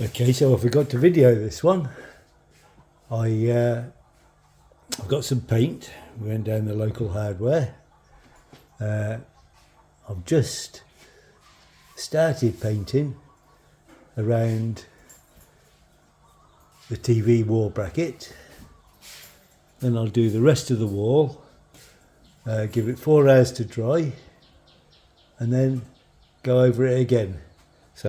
Okay, so I forgot to video this one. I've got some paint. We went down the local hardware. I've just started painting around the TV wall bracket. Then I'll do the rest of the wall, give it 4 hours to dry, and then go over it again. So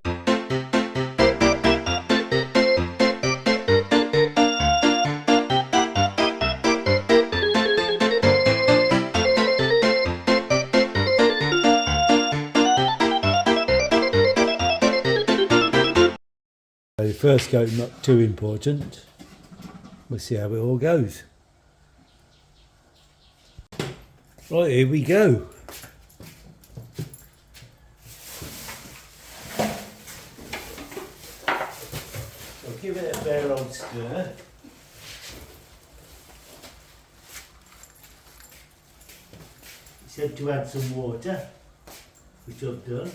the first coat not too important. We'll see how it all goes. Right, here we go. I'll give it a fair old stir. It said to add some water, which I've done.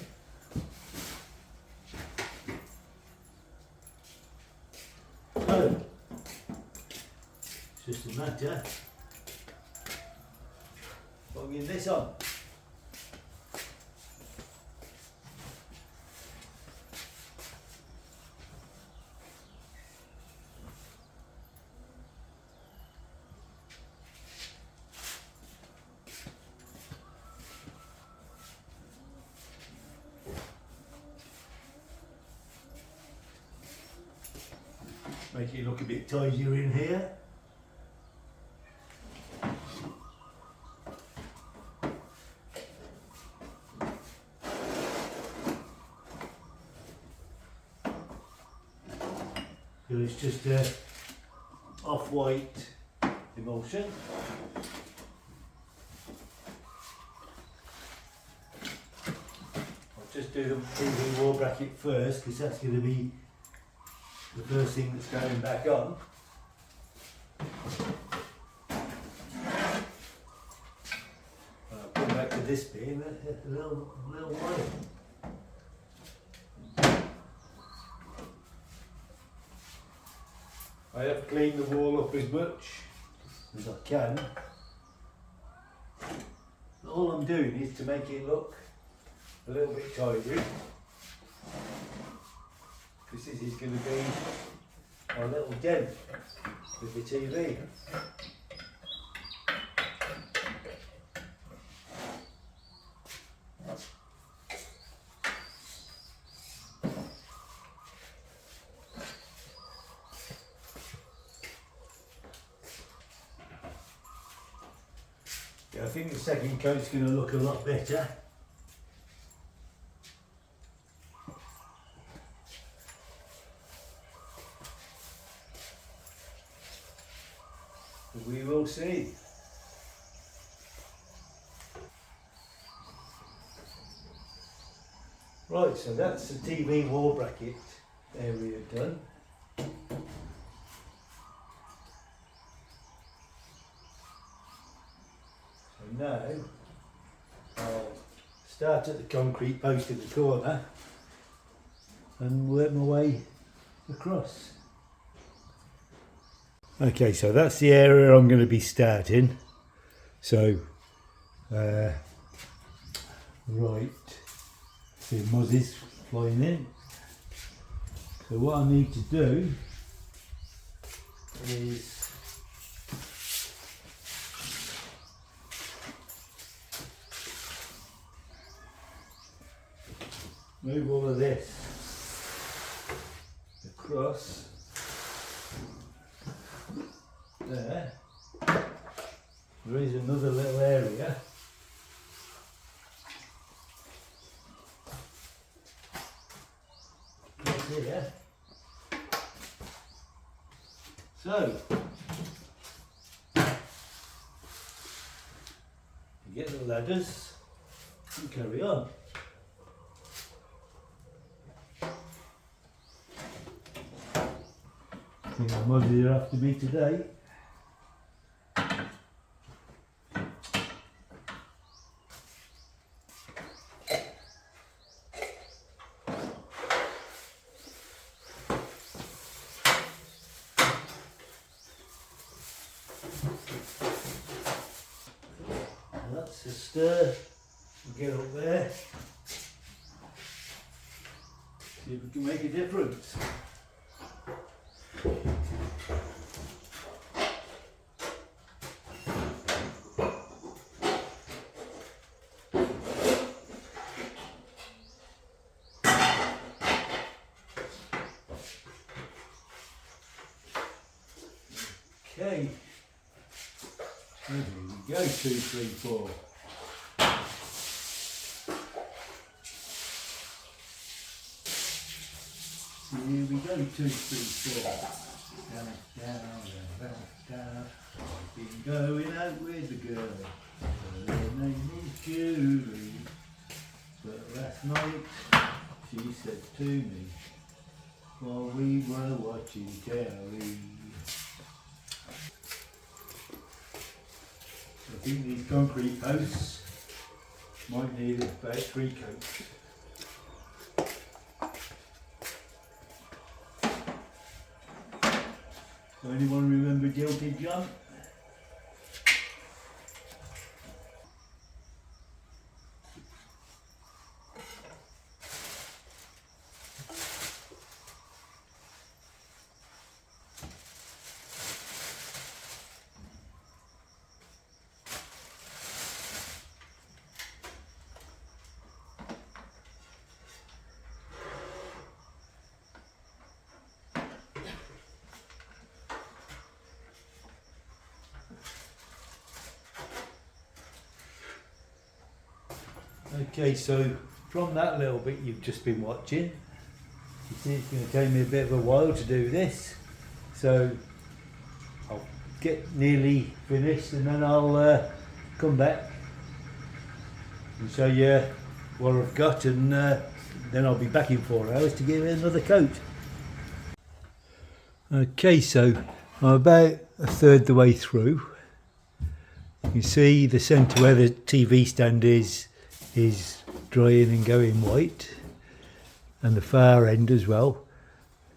So, it's just a matter of putting this on. Make it look a bit tidier in here. So it's just a off-white emulsion. I'll just do the TV wall bracket first because that's going to be the first thing that's going back on. I'll come back to this bit in a little while. I have cleaned the wall up as much as I can. All I'm doing is to make it look a little bit tidy. Because this is going to be our little den with the TV. Yeah, I think the second coat's going to look a lot better. We will see. Right, so that's the TV wall bracket area done. So now I'll start at the concrete post in the corner and work my way across. Okay, so that's the area I'm going to be starting. So, right, see muzzies flying in. So what I need to do is move all of this across. There is another little area. Right here. So you get the ladders and carry on. I think how muddy you have to be today. lots of stir. We'll get up there. See if we can make a difference. Okay, here we go, 2, 3, 4. Here we go, 2, 3, 4. Down, down, down, down. I've been going out with the girl. Her name is Julie. But last night she said to me, while we were watching telly. I think these concrete posts might need about 3 coats. So anyone remember Jilted John? Okay, so from that little bit you've just been watching, you see it's going to take me a bit of a while to do this, so I'll get nearly finished and then I'll come back and show you what I've got, and then I'll be back in 4 hours to give it another coat. Okay, so I'm about a third the way through. You can see the centre where the TV stand is drying and going white, and the far end as well.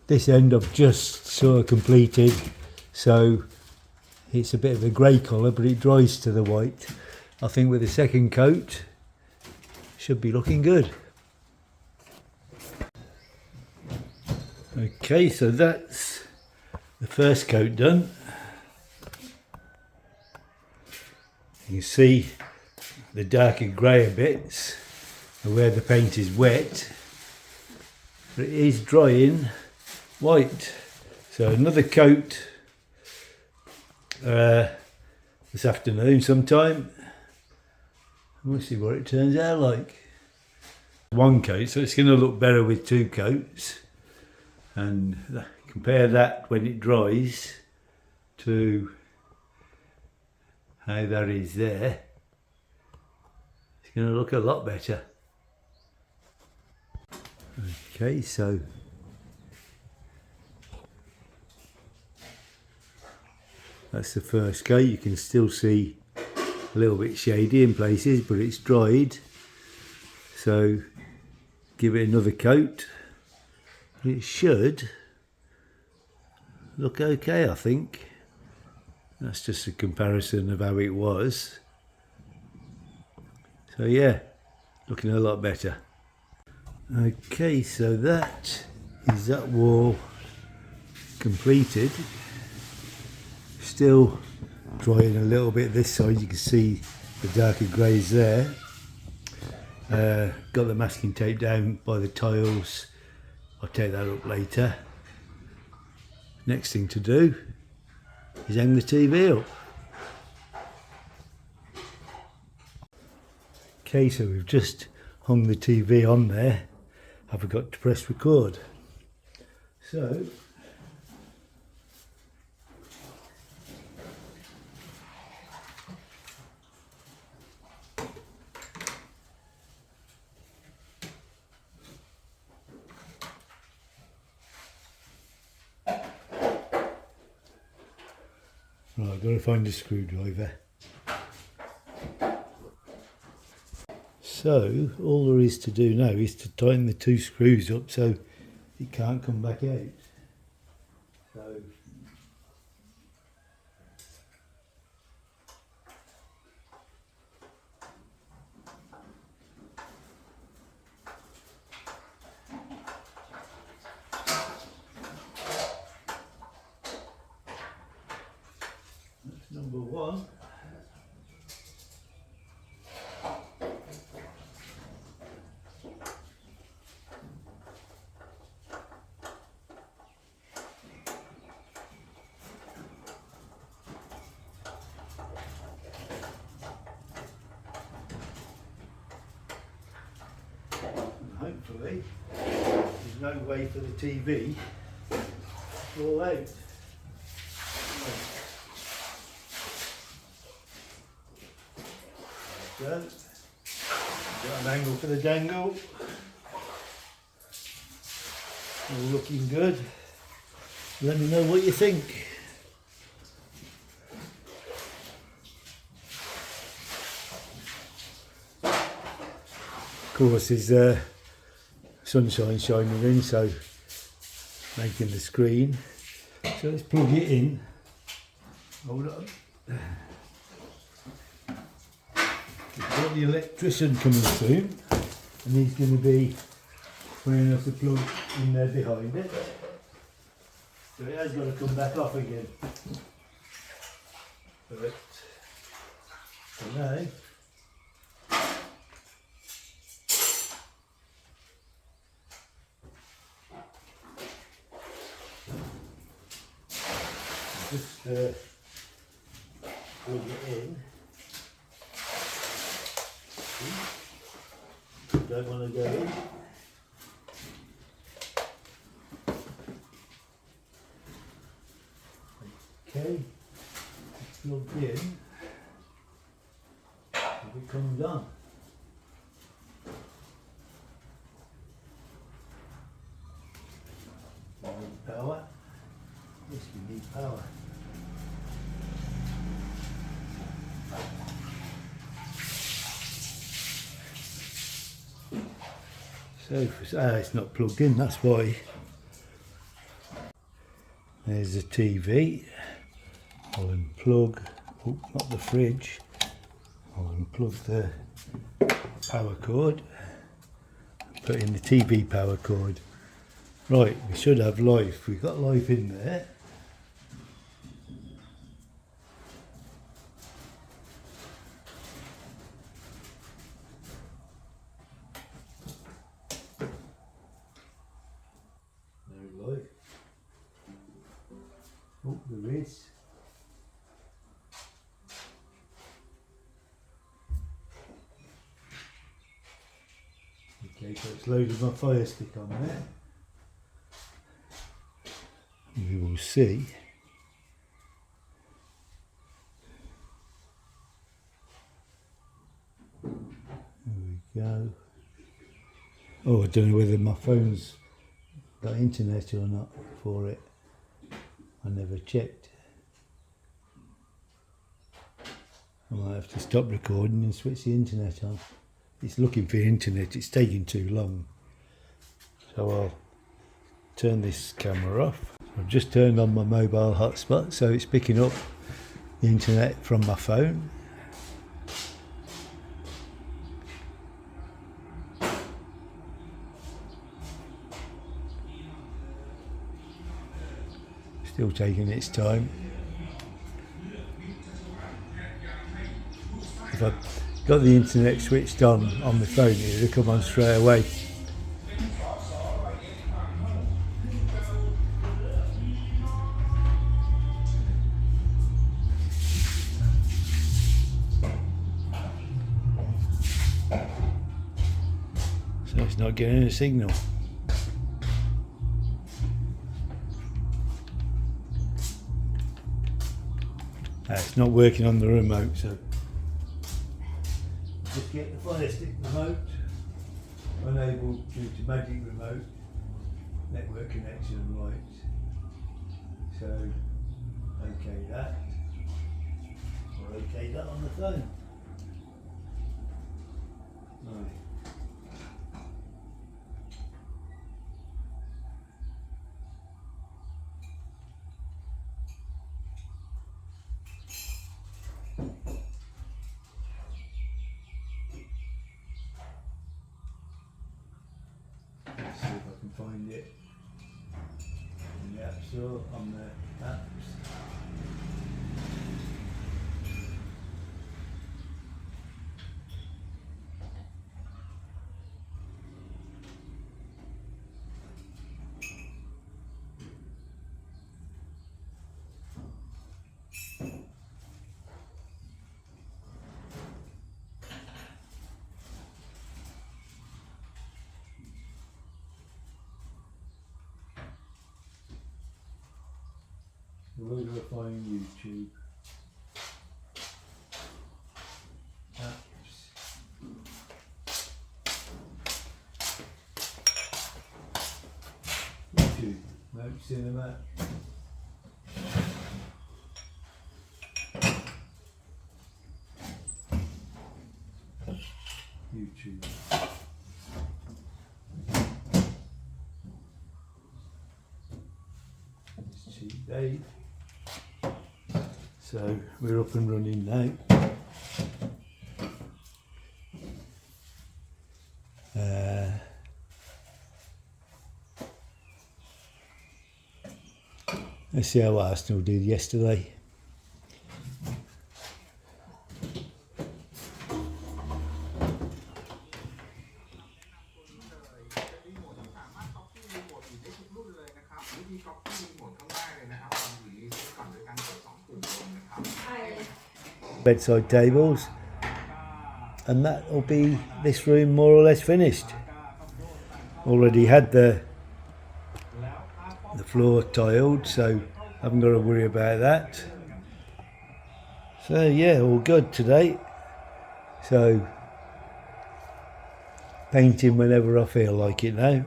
This end I've just sort of completed, so it's a bit of a grey colour, but it dries to the white. I think with the second coat should be looking good. Okay, so that's the first coat done. You can see the darker greyer bits are where the paint is wet, but it is drying white. So another coat this afternoon sometime. We'll see what it turns out like. 1 coat, so it's going to look better with 2 coats, and compare that when it dries to how that is there. It's going to look a lot better. Okay, so that's the first coat. You can still see a little bit shady in places, but it's dried. So give it another coat. It should look okay, I think. That's just a comparison of how it was. So yeah, looking a lot better. Okay, so that is that wall completed. Still drying a little bit this side, you can see the darker greys there. Got the masking tape down by the tiles. I'll take that up later. Next thing to do is hang the TV up. Okay, so we've just hung the TV on there. I forgot to press record. So right, I've got to find a screwdriver. So all there is to do now is to tighten the 2 screws up so it can't come back out. So one. Hopefully, there's no way for the TV to fall out. There we go. Got an angle for the dangle. All looking good. Let me know what you think. Of course, there's sunshine shining in, so making the screen. So let's plug it in. Hold on. We've got the electrician coming soon, and he's going to be putting us a plug in there behind it. So it has got to come back off again. But for now, just plug it in. Don't want to go in. Okay, it's plugged in. If it comes on. We need power. Yes, we need power. So, it's not plugged in, that's why. There's the TV. I'll unplug, oh, not the fridge. I'll unplug the power cord. Put in the TV power cord. Right, we should have life. We've got life in there. No life. Oh, there is. Okay, so it's loaded my fire stick on there. We will see. There we go. Oh, I don't know whether my phone's got internet or not for it. I never checked. I might have to stop recording and switch the internet on. It's looking for internet, it's taking too long. So I'll turn this camera off. I've just turned on my mobile hotspot, so it's picking up the internet from my phone. Still taking its time. If I've got the internet switched on my phone, it'll come on straight away. So it's not getting a signal. It's not working on the remote, so just get the fire stick remote, unable due to magic remote, network connection right. So okay that, or okay that on the phone. Right. Let's see if I can find it in the App Store, on the apps. We're going to find YouTube. Apps. YouTube. No cinema. YouTube. It's cheap day. So we're up and running now. Let's see how Arsenal did yesterday. Bedside tables, and that will be this room more or less finished. Already had the floor tiled, so I haven't got to worry about that. So yeah, all good today. So painting whenever I feel like it now.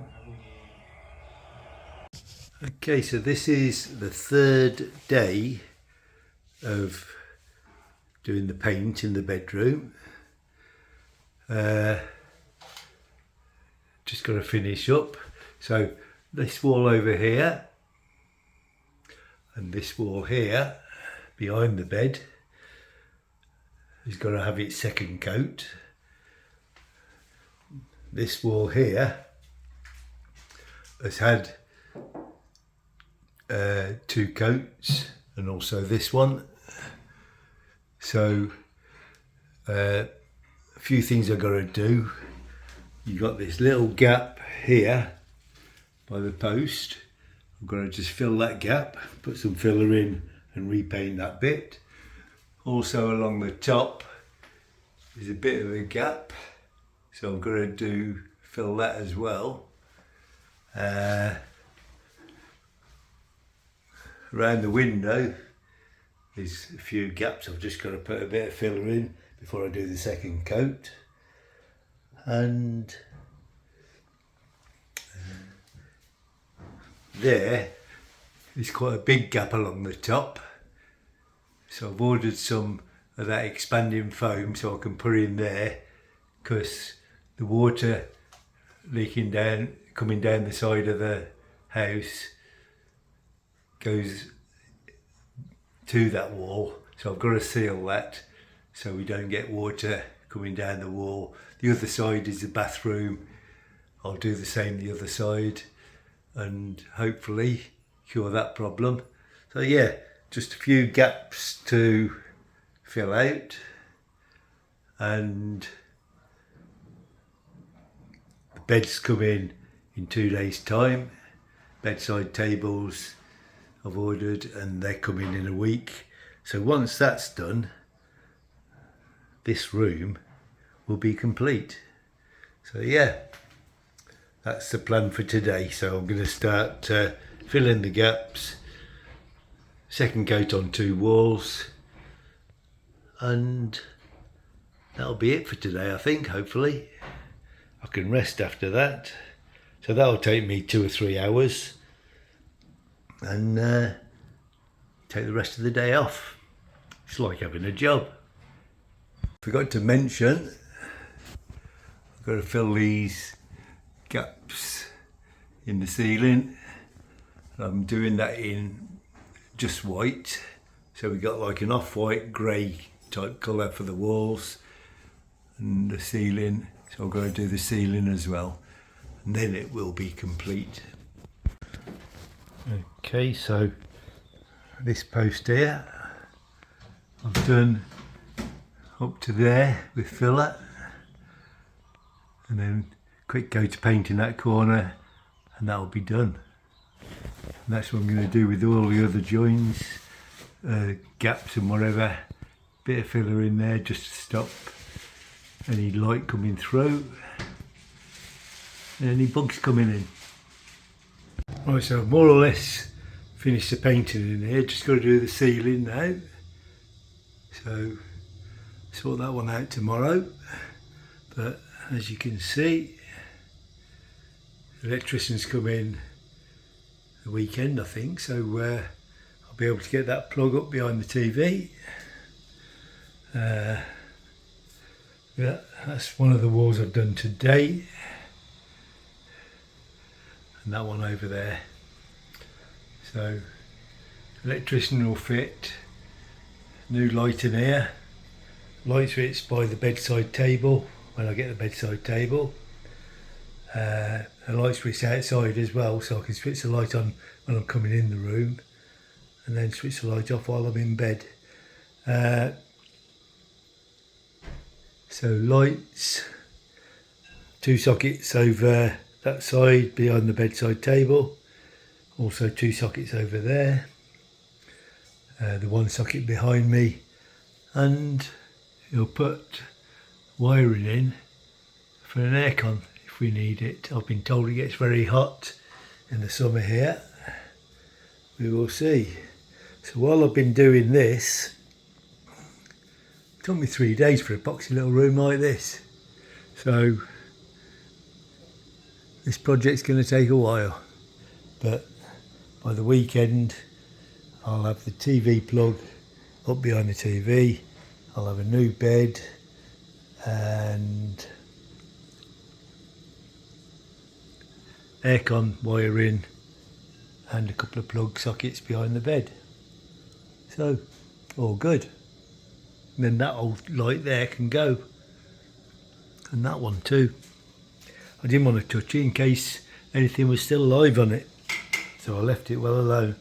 Okay, so this is the third day of doing the paint in the bedroom. Just got to finish up. So this wall over here and this wall here behind the bed has got to have its second coat. This wall here has had 2 coats, and also this one. So a few things I've got to do. You've got this little gap here by the post. I'm going to just fill that gap, put some filler in and repaint that bit. Also along the top is a bit of a gap, so I'm going to fill that as well. Around the window there's a few gaps. I've just got to put a bit of filler in before I do the second coat. And there is quite a big gap along the top, so I've ordered some of that expanding foam so I can put in there, because the water leaking down, coming down the side of the house, goes to that wall, so I've got to seal that so we don't get water coming down the wall. The other side is the bathroom. I'll do the same the other side and hopefully cure that problem. So yeah, just a few gaps to fill out, and the beds come in 2 days time. Bedside tables I've ordered and they're coming in a week. So once that's done, this room will be complete. So yeah, that's the plan for today. So I'm going to start filling the gaps, second coat on 2 walls, and that'll be it for today, I think. Hopefully I can rest after that. So that'll take me 2 or 3 hours, and take the rest of the day off. It's like having a job. Forgot to mention, I've got to fill these gaps in the ceiling. I'm doing that in just white, so we got like an off-white grey type colour for the walls and the ceiling, so I'm going to do the ceiling as well, and then it will be complete. Okay, so this post here I've done up to there with filler, and then quick coat of paint in that corner, and that'll be done. And that's what I'm going to do with all the other joins, gaps and whatever. Bit of filler in there just to stop any light coming through and any bugs coming in. Right, so I've more or less finished the painting in here, just got to do the ceiling now. So sort that one out tomorrow. But as you can see, the electricians come in the weekend, I think, so I'll be able to get that plug up behind the TV. Yeah, that's one of the walls I've done today, and that one over there. So electrician will fit new light in here, light switch by the bedside table when I get the bedside table, a light switch outside as well, so I can switch the light on when I'm coming in the room and then switch the light off while I'm in bed. So lights, 2 sockets over that side behind the bedside table, also 2 sockets over there, the 1 socket behind me, and you'll put wiring in for an aircon if we need it. I've been told it gets very hot in the summer here. We will see. So while I've been doing this, it took me 3 days for a boxy little room like this. So this project's going to take a while, but by the weekend I'll have the TV plug up behind the TV, I'll have a new bed and aircon wiring and a couple of plug sockets behind the bed. So all good. And then that old light there can go, and that one too. I didn't want to touch it in case anything was still alive on it, so I left it well alone.